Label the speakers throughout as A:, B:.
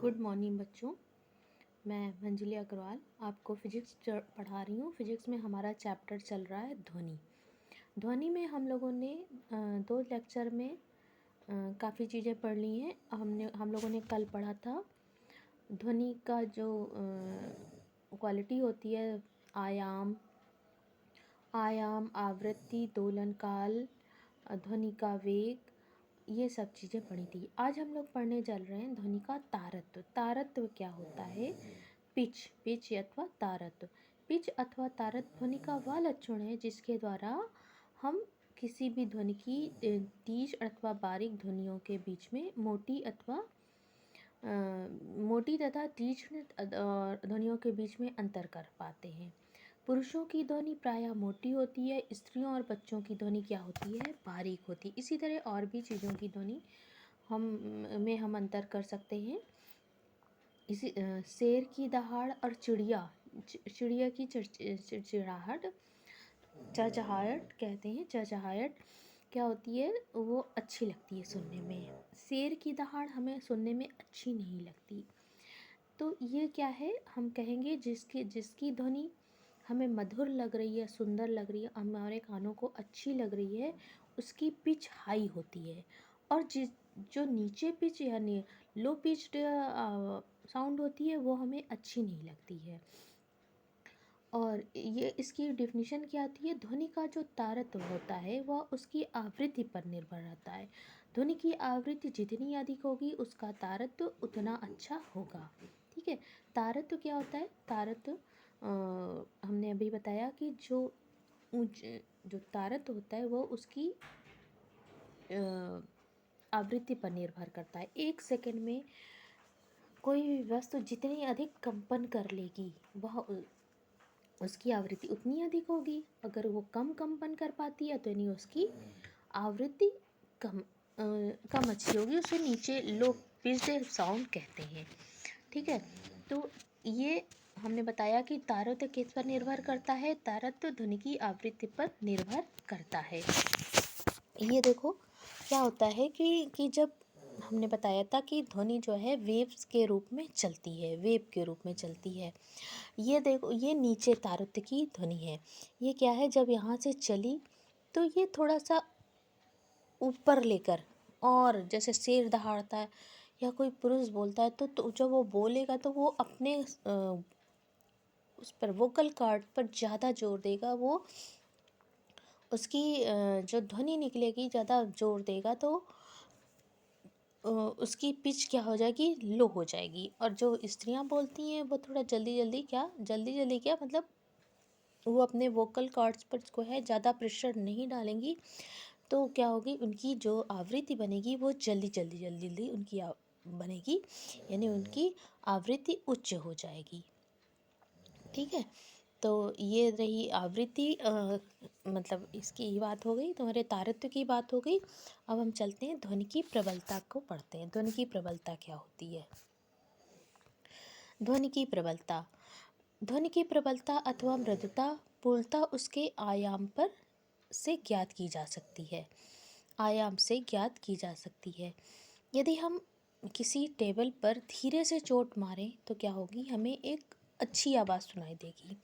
A: Good morning बच्चों। मैं मंजली अग्रवाल आपको फिजिक्स पढ़ा रही हूँ। फिजिक्स में हमारा चैप्टर चल रहा है ध्वनि। ध्वनि में हम लोगों ने दो लेक्चर में काफ़ी चीज़ें पढ़ ली हैं। हम लोगों ने कल पढ़ा था ध्वनि का जो क्वालिटी होती है, आयाम, आवृत्ति, दोलन काल, ध्वनि का वेग, ये सब चीज़ें पढ़ी थी। आज हम लोग पढ़ने चल रहे हैं ध्वनि का तारत्व। तारत्व क्या होता है? पिच अथवा तारत्व। पिच अथवा तारत्व ध्वनि का वह लक्षण है जिसके द्वारा हम किसी भी ध्वनि की तीज अथवा बारीक ध्वनियों के बीच में मोटी तथा तीक्ष्ण ध्वनियों के बीच में अंतर कर पाते हैं। पुरुषों की ध्वनि प्रायः मोटी होती है, स्त्रियों और बच्चों की ध्वनि क्या होती है? बारीक होती है। इसी तरह और भी चीज़ों की ध्वनि हम अंतर कर सकते हैं। इसी शेर की दहाड़ और चिड़िया की चिड़चिड़ाहट, चहचहाहट कहते हैं। चहचहाहट क्या होती है? वो अच्छी लगती है सुनने में। शेर की दहाड़ हमें सुनने में अच्छी नहीं लगती। तो ये क्या है? हम कहेंगे जिसकी ध्वनि हमें मधुर लग रही है, सुंदर लग रही है, हमारे कानों को अच्छी लग रही है, उसकी पिच हाई होती है। और जो नीचे पिच यानी लो पिच्ड साउंड होती है वो हमें अच्छी नहीं लगती है। और ये इसकी डेफिनेशन क्या आती है? ध्वनि का जो तारत्व होता है वह उसकी आवृत्ति पर निर्भर रहता है। ध्वनि की आवृत्ति जितनी अधिक होगी उसका तारत्व उतना अच्छा होगा। ठीक है। तारत्व क्या होता है? तारत्व हमने अभी बताया कि जो तारत्व होता है वो उसकी आवृत्ति पर निर्भर करता है। 1 सेकंड में कोई भी वस्तु जितनी अधिक कंपन कर लेगी वह उसकी आवृत्ति उतनी अधिक होगी। अगर वो कम कंपन कर पाती है तो यानी उसकी आवृत्ति कम अच्छी होगी। उसे नीचे लो पिच्ड साउंड कहते हैं। ठीक है। तो ये हमने बताया कि तारत्व किस पर निर्भर करता है? तारत्व ध्वनि की आवृत्ति पर निर्भर करता है। ये देखो क्या होता है कि जब हमने बताया था कि ध्वनि जो है वेव्स के रूप में चलती है, वेव के रूप में चलती है। ये देखो, ये नीचे तारत्व की ध्वनि है। ये क्या है? जब यहाँ से चली तो ये थोड़ा सा ऊपर लेकर, और जैसे शेर दहाड़ता है या कोई पुरुष बोलता है तो जब वो बोलेगा तो वो अपने उस पर वोकल कॉर्ड पर ज़्यादा जोर देगा। वो उसकी जो ध्वनि निकलेगी ज़्यादा जोर देगा तो उसकी पिच क्या हो जाएगी? लो हो जाएगी। और जो स्त्रियां बोलती हैं वो थोड़ा जल्दी जल्दी क्या मतलब वो अपने वोकल कॉर्ड्स पर को है ज़्यादा प्रेशर नहीं डालेंगी, तो क्या होगी? उनकी जो आवृत्ति बनेगी वो जल्दी उनकी बनेगी, यानी उनकी आवृत्ति उच्च हो जाएगी। ठीक है। तो ये रही आवृत्ति, मतलब इसकी ही बात हो गई, तुम्हारे तारत्व की बात हो गई। अब हम चलते हैं ध्वनि की प्रबलता को पढ़ते हैं। ध्वनि की प्रबलता क्या होती है? ध्वनि की प्रबलता, ध्वनि की प्रबलता अथवा मृदुता पूर्णतः उसके आयाम पर से ज्ञात की जा सकती है। आयाम से ज्ञात की जा सकती है। यदि हम किसी टेबल पर धीरे से चोट मारें तो क्या होगी? हमें एक अच्छी आवाज़ सुनाई देगी।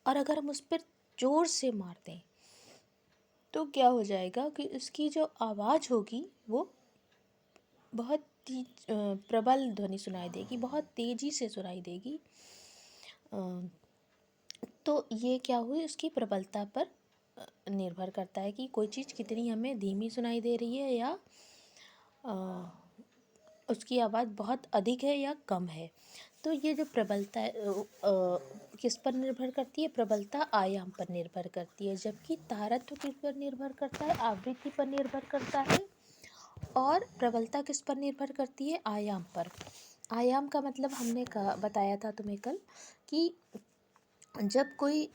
A: और अगर हम उस पर ज़ोर से मार दें तो क्या हो जाएगा कि उसकी जो आवाज़ होगी वो बहुत प्रबल ध्वनि सुनाई देगी, बहुत तेज़ी से सुनाई देगी। तो ये क्या हुई? उसकी प्रबलता पर निर्भर करता है कि कोई चीज़ कितनी हमें धीमी सुनाई दे रही है या उसकी आवाज़ बहुत अधिक है या कम है। तो ये जो प्रबलता है किस पर निर्भर करती है? प्रबलता आयाम पर निर्भर करती है, जबकि तारत्व किस पर निर्भर करता है? आवृत्ति पर निर्भर करता है। और प्रबलता किस पर निर्भर करती है? आयाम पर। आयाम का मतलब हमने बताया था तुम्हें कल कि जब कोई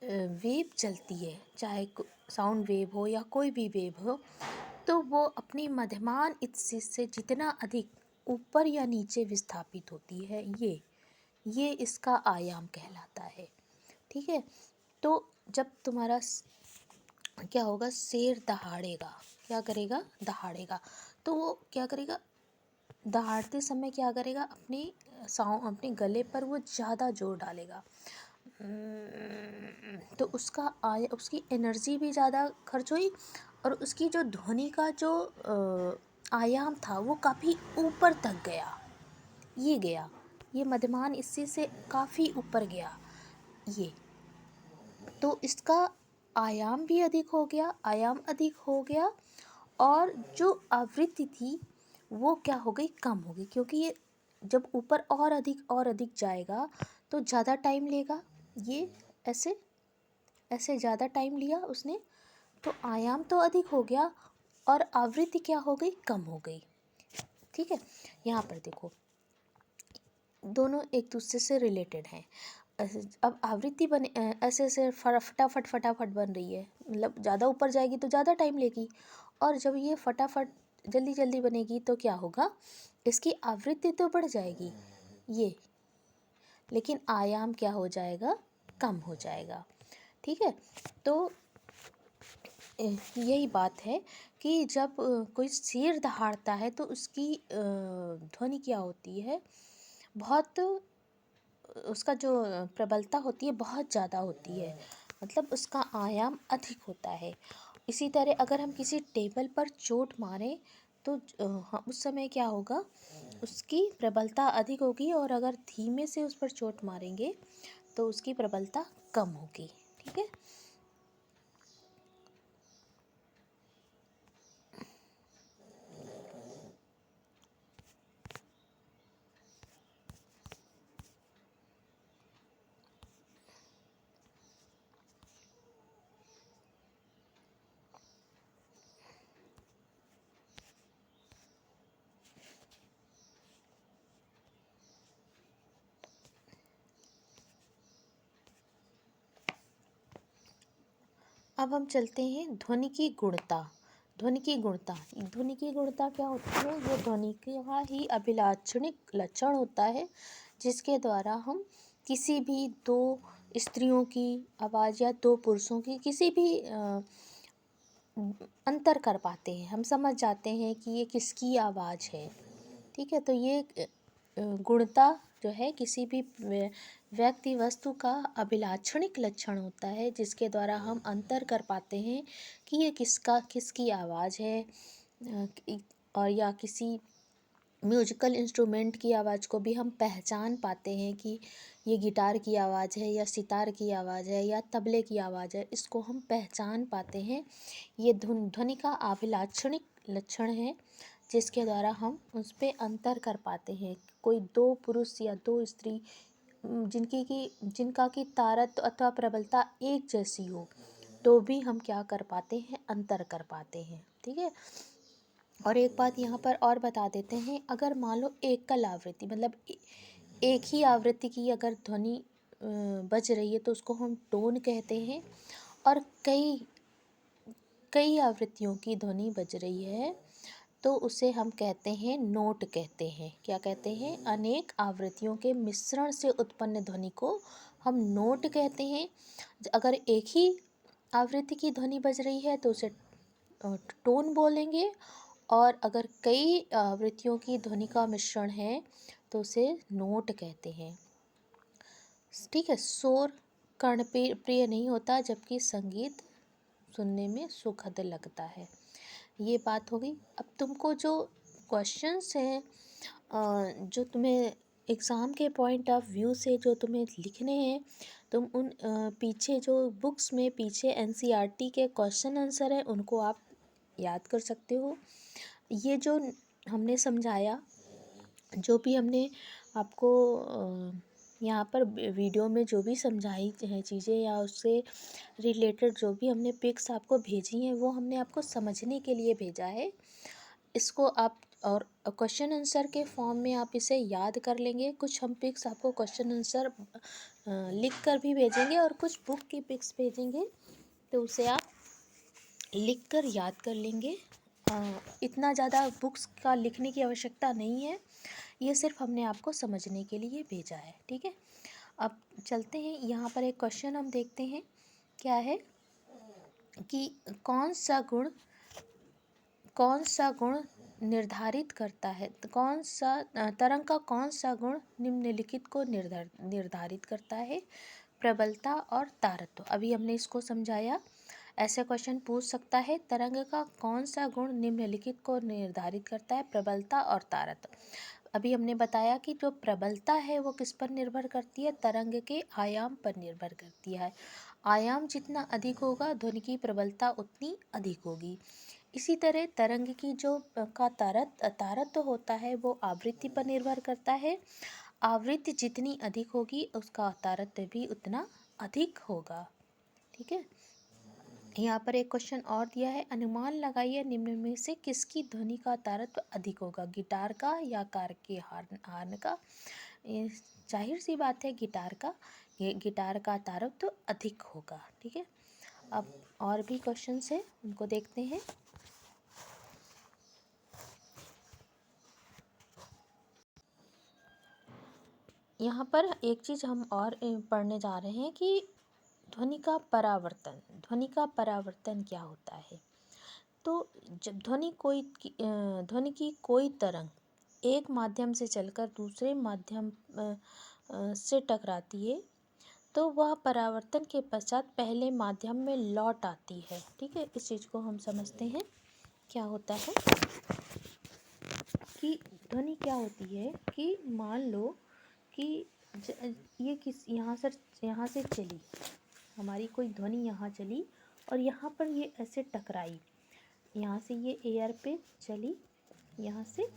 A: वेव चलती है, चाहे साउंड वेव हो या कोई भी वेव हो, तो वो अपनी मध्यमान स्थिति से जितना अधिक ऊपर या नीचे विस्थापित होती है, ये इसका आयाम कहलाता है। ठीक है। तो जब तुम्हारा क्या होगा? शेर दहाड़ेगा, क्या करेगा? दहाड़ेगा। तो वो क्या करेगा? दहाड़ते समय क्या करेगा, अपने गले पर वो ज़्यादा जोर डालेगा। तो उसकी एनर्जी भी ज़्यादा खर्च हुई और उसकी जो ध्वनि का जो आयाम था वो काफ़ी ऊपर तक गया। ये मध्यमान इससे से काफ़ी ऊपर गया ये। तो इसका आयाम अधिक हो गया और जो आवृत्ति थी वो क्या हो गई, कम हो गई, क्योंकि ये जब ऊपर और अधिक जाएगा तो ज़्यादा टाइम लेगा। ये ऐसे ऐसे ज़्यादा टाइम लिया उसने, तो आयाम तो अधिक हो गया और आवृत्ति क्या हो गई, कम हो गई। ठीक है, यहाँ पर देखो दोनों एक दूसरे से रिलेटेड हैं। अब आवृत्ति बने ऐसे ऐसे फटाफट बन रही है, मतलब ज़्यादा ऊपर जाएगी तो ज़्यादा टाइम लेगी, और जब ये फटाफट जल्दी जल्दी बनेगी तो क्या होगा, इसकी आवृत्ति तो बढ़ जाएगी ये, लेकिन आयाम क्या हो जाएगा, कम हो जाएगा। ठीक है, तो यही बात है कि जब कोई सिर दहाड़ता है तो उसकी ध्वनि क्या होती है, बहुत उसका जो प्रबलता होती है बहुत ज़्यादा होती है, मतलब उसका आयाम अधिक होता है। इसी तरह अगर हम किसी टेबल पर चोट मारें तो उस समय क्या होगा, उसकी प्रबलता अधिक होगी, और अगर धीमे से उस पर चोट मारेंगे तो उसकी प्रबलता कम होगी। ठीक है, अब हम चलते हैं ध्वनि की गुणता। ध्वनि की गुणता क्या होती है, ये ध्वनि का ही अभिलाक्षणिक लक्षण होता है, जिसके द्वारा हम किसी भी दो स्त्रियों की आवाज़ या दो पुरुषों की किसी भी अंतर कर पाते हैं, हम समझ जाते हैं कि ये किसकी आवाज़ है। ठीक है, तो ये गुणता जो है किसी भी व्यक्ति वस्तु का अभिलाक्षणिक लक्षण होता है, जिसके द्वारा हम अंतर कर पाते हैं कि ये किसकी आवाज़ है, और या किसी म्यूजिकल इंस्ट्रूमेंट की आवाज़ को भी हम पहचान पाते हैं कि ये गिटार की आवाज़ है या सितार की आवाज़ है या तबले की आवाज़ है, इसको हम पहचान पाते हैं। ये ध्वनि का अभिलाक्षणिक लक्षण है, जिसके द्वारा हम उस पर अंतर कर पाते हैं। कोई दो पुरुष या दो स्त्री जिनका की तारत अथवा प्रबलता एक जैसी हो, तो भी हम क्या कर पाते हैं, अंतर कर पाते हैं। ठीक है, और एक बात यहाँ पर और बता देते हैं, अगर मान लो एकल आवृत्ति, मतलब एक ही आवृत्ति की अगर ध्वनि बज रही है तो उसको हम टोन कहते हैं, और कई आवृत्तियों की ध्वनि बज रही है तो उसे हम कहते हैं नोट कहते हैं। क्या कहते हैं, अनेक आवृत्तियों के मिश्रण से उत्पन्न ध्वनि को हम नोट कहते हैं। अगर एक ही आवृत्ति की ध्वनि बज रही है तो उसे टोन बोलेंगे, और अगर कई आवृत्तियों की ध्वनि का मिश्रण है तो उसे नोट कहते हैं। ठीक है, शोर कर्ण प्रिय नहीं होता, जबकि संगीत सुनने में सुखद लगता है। ये बात हो गई। अब तुमको जो क्वेश्चंस हैं, जो तुम्हें एग्ज़ाम के पॉइंट ऑफ व्यू से जो तुम्हें लिखने हैं, तुम उन पीछे जो बुक्स में पीछे एनसीईआरटी के क्वेश्चन आंसर हैं उनको आप याद कर सकते हो। ये जो हमने समझाया, जो भी हमने आपको यहाँ पर वीडियो में जो भी समझाई हैं चीज़ें, या उससे रिलेटेड जो भी हमने पिक्स आपको भेजी हैं, वो हमने आपको समझने के लिए भेजा है। इसको आप और क्वेश्चन आंसर के फॉर्म में आप इसे याद कर लेंगे। कुछ हम पिक्स आपको क्वेश्चन आंसर लिख कर भी भेजेंगे और कुछ बुक की पिक्स भेजेंगे, तो उसे आप लिख कर याद कर लेंगे। इतना ज़्यादा बुक्स का लिखने की आवश्यकता नहीं है, ये सिर्फ हमने आपको समझने के लिए भेजा है। ठीक है, अब चलते हैं, यहाँ पर एक क्वेश्चन हम देखते हैं। क्या है कि कौन सा गुण निर्धारित करता है? तो कौन सा तरंग का कौन सा गुण निम्नलिखित को निर्धारित करता है? प्रबलता और तारत्व। अभी हमने इसको समझाया। ऐसे क्वेश्चन पूछ सकता है, तरंग का कौन सा गुण निम्नलिखित को निर्धारित करता है? प्रबलता और तारत्व। अभी हमने बताया कि जो प्रबलता है वो किस पर निर्भर करती है? तरंग के आयाम पर निर्भर करती है। आयाम जितना अधिक होगा, ध्वनि की प्रबलता उतनी अधिक होगी। इसी तरह तरंग की जो का तारत्व होता है वो आवृत्ति पर निर्भर करता है। आवृत्ति जितनी अधिक होगी उसका तारत्व भी उतना अधिक होगा। ठीक है। यहाँ पर एक क्वेश्चन और दिया है, अनुमान लगाइए निम्न में से किसकी ध्वनि का तारत्व अधिक होगा? गिटार का या कार के हार्न का? जाहिर सी बात है गिटार का तारत्व अधिक होगा। ठीक है। अब और भी क्वेश्चंस है, उनको देखते हैं। यहाँ पर एक चीज़ हम और पढ़ने जा रहे हैं कि ध्वनि का परावर्तन क्या होता है। तो जब ध्वनि की कोई तरंग एक माध्यम से चलकर दूसरे माध्यम से टकराती है तो वह परावर्तन के पश्चात पहले माध्यम में लौट आती है। ठीक है। इस चीज़ को हम समझते हैं। क्या होता है कि ध्वनि क्या होती है कि मान लो कि ये यहाँ से चली, हमारी कोई ध्वनि यहाँ चली और यहाँ पर ये ऐसे टकराई। यहाँ से ये एयर पे चली यहाँ से,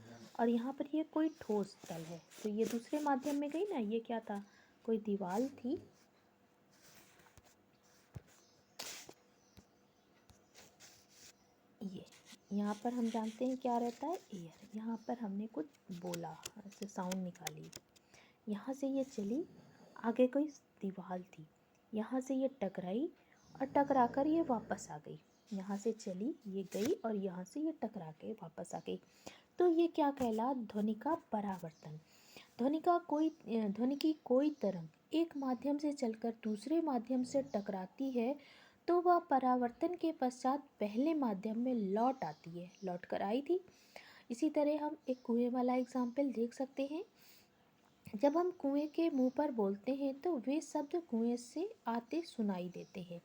A: और यहाँ पर ये कोई ठोस तल है तो ये दूसरे माध्यम में गई ना। ये क्या था? कोई दीवार थी। ये यहाँ पर हम जानते हैं क्या रहता है? एयर। यहाँ पर हमने कुछ बोला, ऐसे साउंड निकाली। यहाँ से ये चली, आगे कोई दीवार थी, यहाँ से ये टकराई और टकरा कर ये वापस आ गई। यहाँ से चली, ये गई और यहाँ से ये टकरा के वापस आ गई। तो ये क्या कहला? ध्वनि का परावर्तन। ध्वनि की कोई तरंग एक माध्यम से चलकर दूसरे माध्यम से टकराती है तो वह परावर्तन के पश्चात पहले माध्यम में लौट आती है, लौट कर आई थी। इसी तरह हम एक कुएं वाला एग्जाम्पल देख सकते हैं। जब हम कुएं के मुंह पर बोलते हैं तो वे शब्द कुएं से आते सुनाई देते हैं।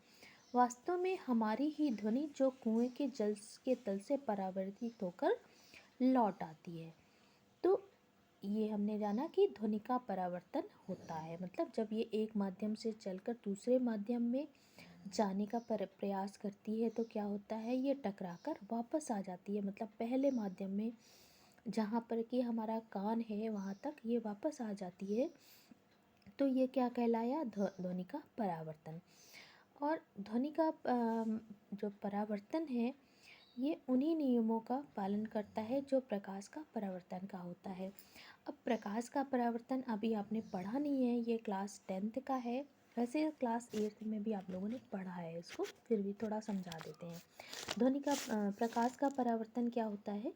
A: वास्तव में हमारी ही ध्वनि जो कुएं के जल के तल से परावर्तित होकर लौट आती है। तो ये हमने जाना कि ध्वनि का परावर्तन होता है, मतलब जब ये एक माध्यम से चलकर दूसरे माध्यम में जाने का प्रयास करती है तो क्या होता है? ये टकराकर वापस आ जाती है, मतलब पहले माध्यम में जहाँ पर कि हमारा कान है वहाँ तक ये वापस आ जाती है। तो ये क्या कहलाया? ध्वनि का परावर्तन। और ध्वनि का जो परावर्तन है ये उन्हीं नियमों का पालन करता है जो प्रकाश का परावर्तन का होता है। अब प्रकाश का परावर्तन अभी आपने पढ़ा नहीं है, ये क्लास 10th का है। वैसे क्लास 8th में भी आप लोगों ने पढ़ा है इसको, फिर भी थोड़ा समझा देते हैं। ध्वनि का प्रकाश का परावर्तन क्या होता है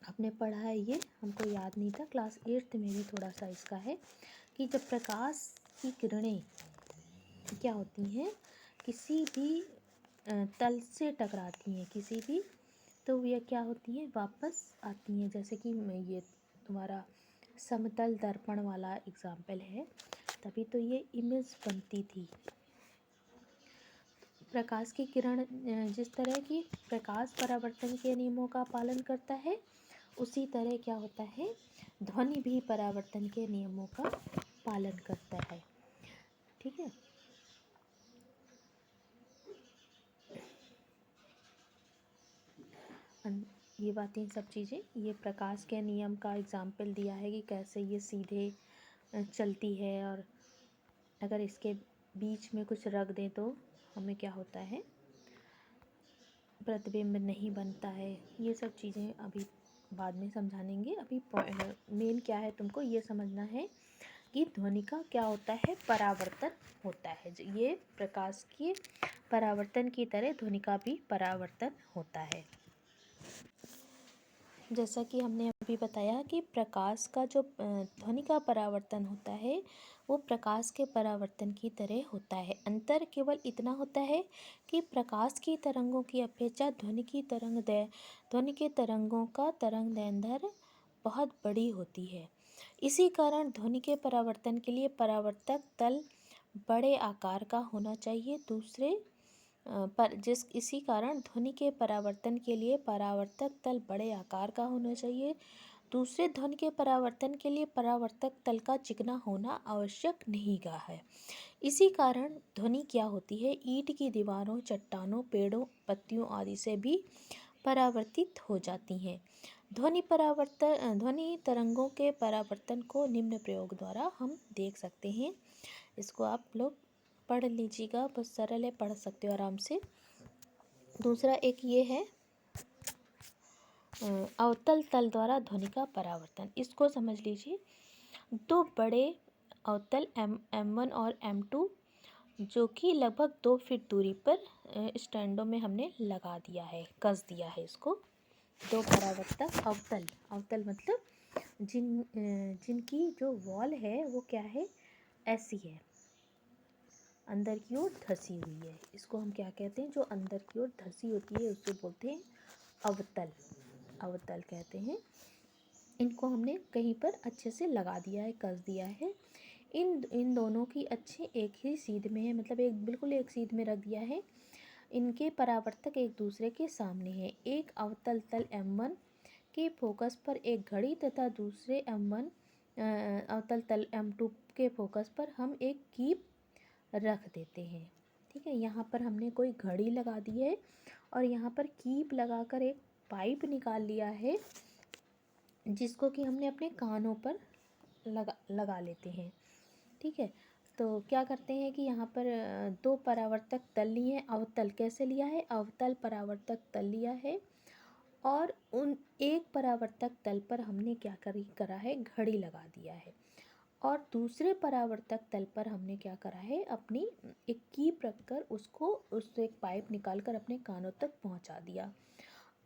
A: आपने पढ़ा है, ये हमको याद नहीं था। क्लास 8th में भी थोड़ा सा इसका है कि जब प्रकाश की किरणें क्या होती हैं, किसी भी तल से टकराती हैं किसी भी, तो ये क्या होती है? वापस आती हैं। जैसे कि ये तुम्हारा समतल दर्पण वाला एग्जाम्पल है, तभी तो ये इमेज बनती थी। प्रकाश की किरण जिस तरह की प्रकाश परावर्तन के नियमों का पालन करता है, उसी तरह क्या होता है? ध्वनि भी परावर्तन के नियमों का पालन करता है। ठीक है। ये बातें सब चीज़ें, ये प्रकाश के नियम का एग्जाम्पल दिया है कि कैसे ये सीधे चलती है और अगर इसके बीच में कुछ रख दें तो हमें क्या होता है? प्रतिबिंब नहीं बनता है। ये सब चीज़ें अभी बाद में समझाएंगे। अभी मेन क्या है, तुमको ये समझना है कि ध्वनि का क्या होता है? परावर्तन होता है। ये प्रकाश के परावर्तन की तरह ध्वनि का भी परावर्तन होता है। जैसा कि हमने अभी बताया कि प्रकाश का जो ध्वनि का परावर्तन होता है वो प्रकाश के परावर्तन की तरह होता है। अंतर केवल इतना होता है कि प्रकाश की तरंगों की अपेक्षा ध्वनि के तरंगों का तरंग दैर्ध्य बहुत बड़ी होती है। इसी कारण ध्वनि के परावर्तन के लिए परावर्तक तल बड़े आकार का होना चाहिए। इसी कारण ध्वनि के परावर्तन के लिए परावर्तक तल बड़े आकार का होना चाहिए। दूसरे ध्वनि के परावर्तन के लिए परावर्तक तल का चिकना होना आवश्यक नहीं गा है। इसी कारण ध्वनि क्या होती है, ईंट की दीवारों, चट्टानों, पेड़ों, पत्तियों आदि से भी परावर्तित हो जाती हैं। ध्वनि तरंगों के परावर्तन को निम्न प्रयोग द्वारा हम देख सकते हैं। इसको आप लोग पढ़ लीजिएगा, बहुत सरल है, पढ़ सकते हो आराम से। दूसरा एक ये है अवतल तल द्वारा ध्वनि का परावर्तन। इसको समझ लीजिए। दो बड़े अवतल M1 और M2 जो कि लगभग 2 फीट दूरी पर स्टैंडों में हमने लगा दिया है, कस दिया है इसको। दो परावर्तक अवतल मतलब जिनकी जो वॉल है वो क्या है, ऐसी है, अंदर की ओर धसी हुई है। इसको हम क्या कहते हैं, जो अंदर की ओर धसी होती है उसको बोलते हैं अवतल कहते हैं। इनको हमने कहीं पर अच्छे से लगा दिया है, कस दिया है। इन दोनों की अच्छे एक ही सीध में है, मतलब बिल्कुल एक सीध में रख दिया है। इनके परावर्तक एक दूसरे के सामने है। एक अवतल तल M1 के फोकस पर एक घड़ी तथा दूसरे अवतल तल M2 के फोकस पर हम एक कीप रख देते हैं। ठीक है, यहाँ पर हमने कोई घड़ी लगा दी है और यहाँ पर कीप लगाकर एक पाइप निकाल लिया है, जिसको कि हमने अपने कानों पर लगा लेते हैं। ठीक है, तो क्या करते हैं कि यहाँ पर दो परावर्तक तल लिए हैं। अवतल कैसे लिया है, अवतल परावर्तक तल लिया है और उन एक परावर्तक तल पर हमने क्या करा है, घड़ी लगा दिया है। और दूसरे परावर्तक तल पर हमने क्या करा है, अपनी एक कीप रखकर उससे एक पाइप निकालकर अपने कानों तक पहुंचा दिया।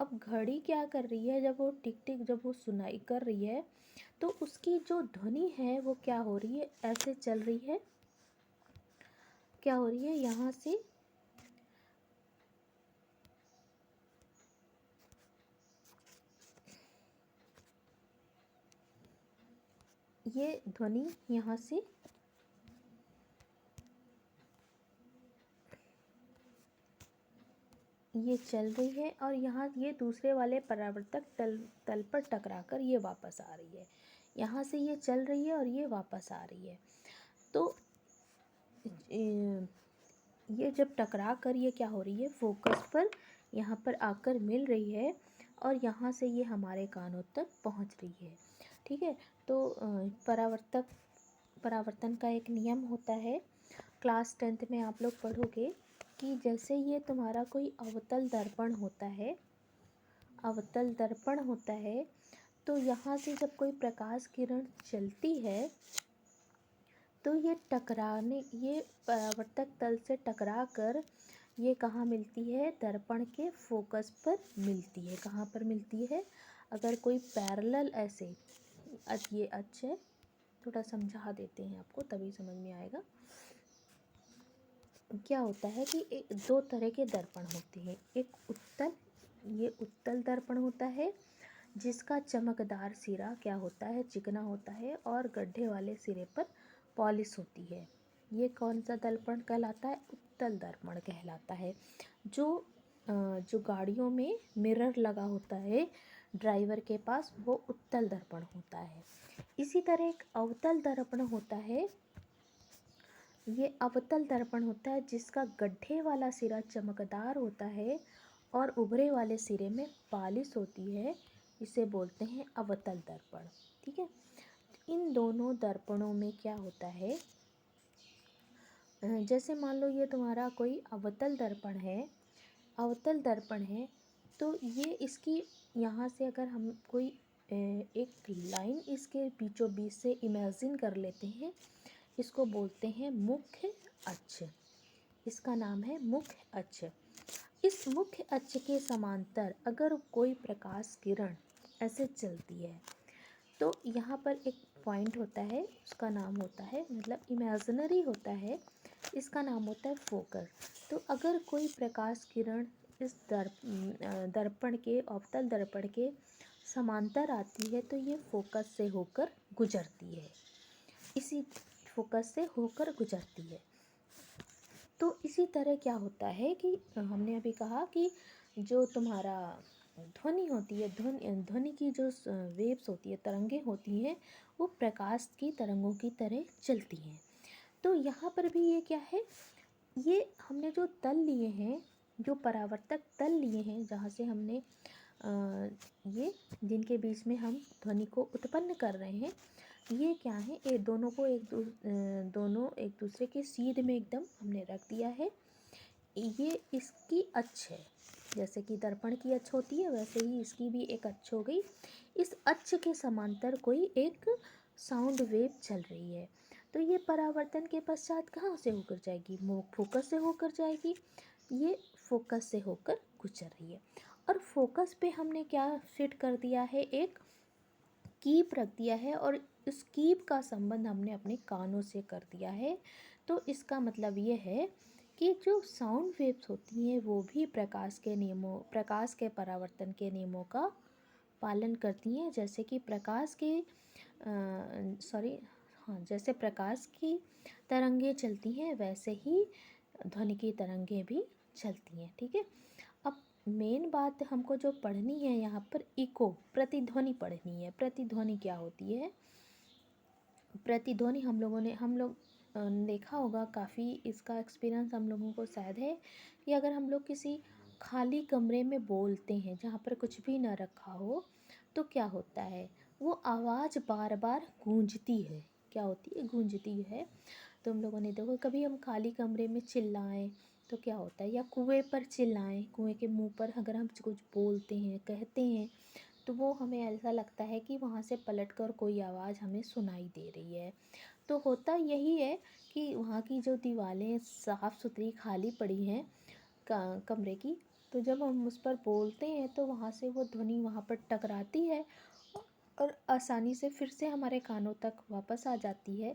A: अब घड़ी क्या कर रही है, जब वो टिक टिक जब वो सुनाई कर रही है तो उसकी जो ध्वनि है वो क्या हो रही है, ऐसे चल रही है। क्या हो रही है, यहाँ से ये ध्वनि यहाँ से ये चल रही है और यहाँ ये दूसरे वाले परावर्तक तल पर टकराकर ये वापस आ रही है। यहाँ से ये चल रही है और ये वापस आ रही है। तो ये जब टकरा कर ये क्या हो रही है, फोकस पर यहाँ पर आकर मिल रही है और यहाँ से ये हमारे कानों तक पहुँच रही है। ठीक है, तो परावर्तन का एक नियम होता है, क्लास 10th में आप लोग पढ़ोगे कि जैसे ये तुम्हारा कोई अवतल दर्पण होता है तो यहाँ से जब कोई प्रकाश किरण चलती है तो ये परावर्तक तल से टकरा कर ये कहाँ मिलती है, दर्पण के फोकस पर मिलती है। कहाँ पर मिलती है, अगर कोई पैरेलल ऐसे ये अच्छे थोड़ा समझा देते हैं आपको तभी समझ में आएगा। क्या होता है कि दो तरह के दर्पण होते हैं। ये उत्तल दर्पण होता है जिसका चमकदार सिरा क्या होता है, चिकना होता है और गड्ढे वाले सिरे पर पॉलिश होती है। ये कौन सा दर्पण कहलाता है, उत्तल दर्पण कहलाता है। जो गाड़ियों में मिरर लगा होता है ड्राइवर के पास, वो उत्तल दर्पण होता है। इसी तरह एक अवतल दर्पण होता है। ये अवतल दर्पण होता है जिसका गड्ढे वाला सिरा चमकदार होता है और उभरे वाले सिरे में पॉलिश होती है। इसे बोलते हैं अवतल दर्पण। ठीक है, इन दोनों दर्पणों में क्या होता है, जैसे मान लो ये तुम्हारा कोई अवतल दर्पण है तो ये इसकी यहाँ से अगर हम कोई एक लाइन इसके बीचों बीच से इमेजिन कर लेते हैं, इसको बोलते हैं मुख्य अक्ष। इसका नाम है मुख्य अक्ष। इस मुख्य अक्ष के समांतर अगर कोई प्रकाश किरण ऐसे चलती है। तो यहाँ पर एक पॉइंट होता है, उसका नाम होता है, मतलब इमेजिनरी होता है, इसका नाम होता है फोकस। तो अगर कोई प्रकाश किरण इस दर्पण के, अवतल दर्पण के समांतर आती है तो ये फोकस से होकर गुजरती है, इसी फोकस से होकर गुजरती है। तो इसी तरह क्या होता है कि हमने अभी कहा कि जो तुम्हारा ध्वनि होती है, ध्वनि की जो वेव्स होती है, तरंगे होती हैं, वो प्रकाश की तरंगों की तरह चलती हैं। तो यहाँ पर भी ये क्या है, ये हमने जो तल लिए हैं, जो परावर्तक तल लिए हैं, जहाँ से हमने ये जिनके बीच में हम ध्वनि को उत्पन्न कर रहे हैं, ये क्या है, ये दोनों को दोनों एक दूसरे के सीध में एकदम हमने रख दिया है। ये इसकी अक्ष है, जैसे कि दर्पण की अक्ष होती है वैसे ही इसकी भी एक अक्ष हो गई। इस अक्ष के समांतर कोई एक साउंड वेव चल रही है। तो ये परावर्तन के पश्चात कहाँ से होकर जाएगी, फोकस से होकर जाएगी। ये फोकस से होकर गुजर रही है। और फोकस पे हमने क्या फिट कर दिया है, एक कीप रख दिया है, और इस कीप का संबंध हमने अपने कानों से कर दिया है। तो इसका मतलब ये है कि जो साउंड वेव्स होती हैं वो भी प्रकाश के परावर्तन के नियमों का पालन करती हैं। जैसे कि जैसे प्रकाश की तरंगे चलती हैं वैसे ही ध्वनि की तरंगे भी चलती हैं। ठीक है, अब मेन बात हमको जो पढ़नी है यहाँ पर, इको, प्रतिध्वनि पढ़नी है। प्रतिध्वनि क्या होती है? प्रतिध्वनि हम लोग देखा होगा, काफ़ी इसका एक्सपीरियंस हम लोगों को शायद है कि अगर हम लोग किसी खाली कमरे में बोलते हैं जहाँ पर कुछ भी ना रखा हो, तो क्या होता है, वो आवाज़ बार बार गूंजती है। क्या होती है? गूंजती है। तो हम लोगों ने देखो, कभी हम खाली कमरे में चिल्लाएं तो क्या होता है, या कुएं पर चिल्लाएं, कुएं के मुंह पर अगर हम कुछ बोलते हैं, कहते हैं, तो वो हमें ऐसा लगता है कि वहाँ से पलटकर कोई आवाज़ हमें सुनाई दे रही है। तो होता यही है कि वहाँ की जो दीवारें साफ़ सुथरी खाली पड़ी हैं कमरे की, तो जब हम उस पर बोलते हैं तो वहाँ से वो ध्वनि वहाँ पर टकराती है और आसानी से फिर से हमारे कानों तक वापस आ जाती है।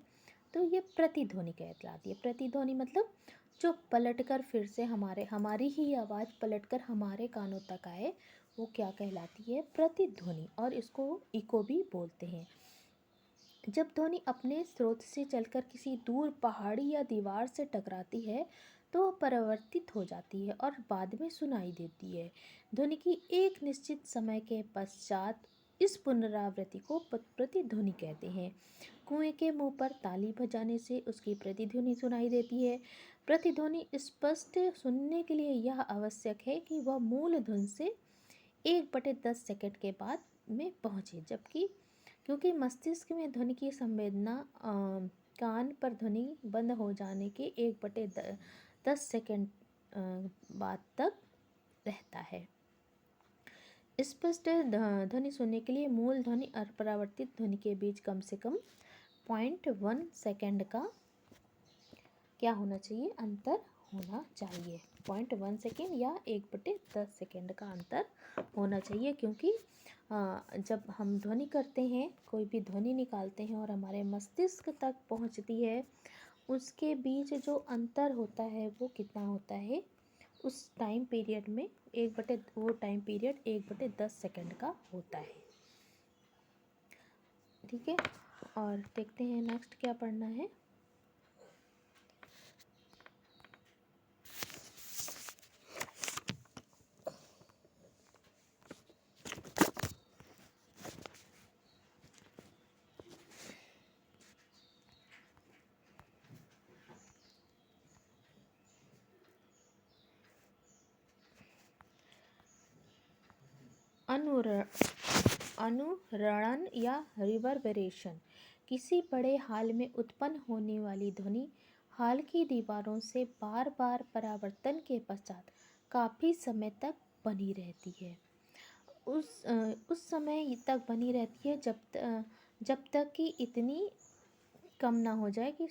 A: तो ये प्रतिध्वनि कहलाती है। प्रतिध्वनि मतलब जो पलटकर फिर से हमारी ही आवाज़ पलटकर हमारे कानों तक आए, वो क्या कहलाती है? प्रतिध्वनि। और इसको इको भी बोलते हैं। जब ध्वनि अपने स्रोत से चलकर किसी दूर पहाड़ी या दीवार से टकराती है तो वह परावर्तित हो जाती है और बाद में सुनाई देती है। ध्वनि की एक निश्चित समय के पश्चात इस पुनरावृत्ति को प्रतिध्वनि कहते हैं। कुएं के मुंह पर ताली बजाने से उसकी प्रतिध्वनि सुनाई देती है। प्रतिध्वनि स्पष्ट सुनने के लिए यह आवश्यक है कि वह मूल धुन से 1/10 सेकंड के बाद में पहुँचे, जबकि क्योंकि मस्तिष्क में ध्वनि की संवेदना कान पर ध्वनि बंद हो जाने के 1/10 सेकंड बाद तक रहता है। स्पष्ट ध्वनि सुनने के लिए मूल ध्वनि और परावर्तित ध्वनि के बीच कम से कम 0.1 सेकंड का क्या होना चाहिए? अंतर होना चाहिए। 0.1 सेकेंड या 1/10 सेकेंड का अंतर होना चाहिए, क्योंकि जब हम ध्वनि करते हैं, कोई भी ध्वनि निकालते हैं और हमारे मस्तिष्क तक पहुंचती है, उसके बीच जो अंतर होता है वो कितना होता है? उस टाइम पीरियड में वो टाइम पीरियड 1/10 सेकेंड का होता है। ठीक है, और देखते हैं नेक्स्ट क्या पढ़ना है। अनुरणन या रिवर्बरेशन, किसी बड़े हॉल में उत्पन्न होने वाली ध्वनि हॉल की दीवारों से बार बार परावर्तन के पश्चात काफ़ी समय तक बनी रहती है। उस समय तक बनी रहती है जब तक कि इतनी कम ना हो जाए कि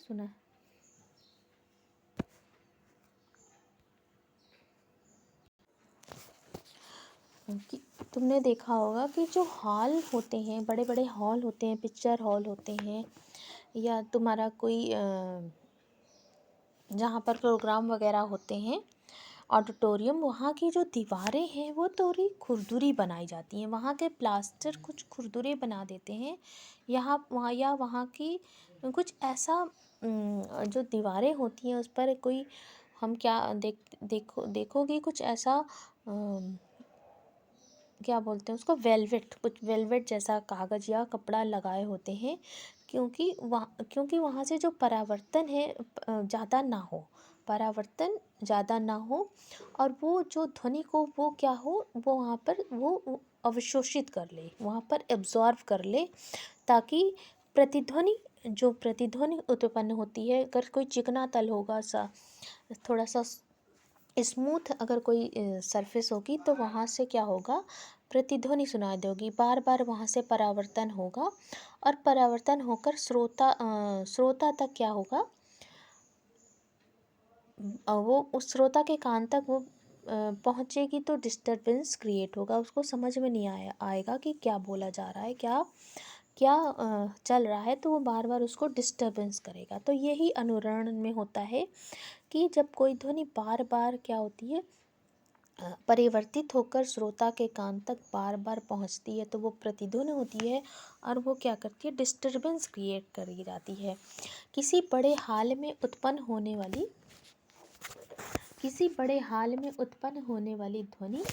A: तुमने देखा होगा कि जो हॉल होते हैं, बड़े बड़े हॉल होते हैं, पिक्चर हॉल होते हैं, या तुम्हारा कोई जहाँ पर प्रोग्राम वगैरह होते हैं, ऑडिटोरियम, वहाँ की जो दीवारें हैं वो थोड़ी खुरदुरी बनाई जाती हैं। वहाँ के प्लास्टर कुछ खुरदुरे बना देते हैं, यहाँ वहाँ या वहाँ की कुछ ऐसा जो दीवारें होती हैं उस पर कोई हम क्या देखोगे कुछ ऐसा क्या बोलते हैं उसको, वेलवेट, कुछ वेलवेट जैसा कागज़ या कपड़ा लगाए होते हैं, क्योंकि वहाँ से जो परावर्तन है ज़्यादा ना हो, परावर्तन ज़्यादा ना हो, और वो जो ध्वनि को वो क्या हो, वो वहाँ पर वो अवशोषित कर ले, वहाँ पर एब्जॉर्व कर ले, ताकि प्रतिध्वनि उत्पन्न होती है, अगर कोई चिकना तल होगा सा, थोड़ा सा स्मूथ अगर कोई सरफेस होगी, तो वहाँ से क्या होगा, प्रतिध्वनि सुनाई देगी, बार बार वहाँ से परावर्तन होगा, और परावर्तन होकर श्रोता तक क्या होगा, वो उस श्रोता के कान तक वो पहुँचेगी, तो डिस्टरबेंस क्रिएट होगा, उसको समझ में नहीं आएगा कि क्या बोला जा रहा है, क्या क्या चल रहा है, तो वो बार बार उसको डिस्टरबेंस करेगा। तो यही अनुरण में होता है कि जब कोई ध्वनि बार बार क्या होती है, परिवर्तित होकर श्रोता के कान तक बार बार पहुंचती है, तो वो प्रतिध्वनि होती है, और वो क्या करती है, डिस्टरबेंस क्रिएट करी जाती है। किसी बड़े हाल में उत्पन्न होने वाली ध्वनि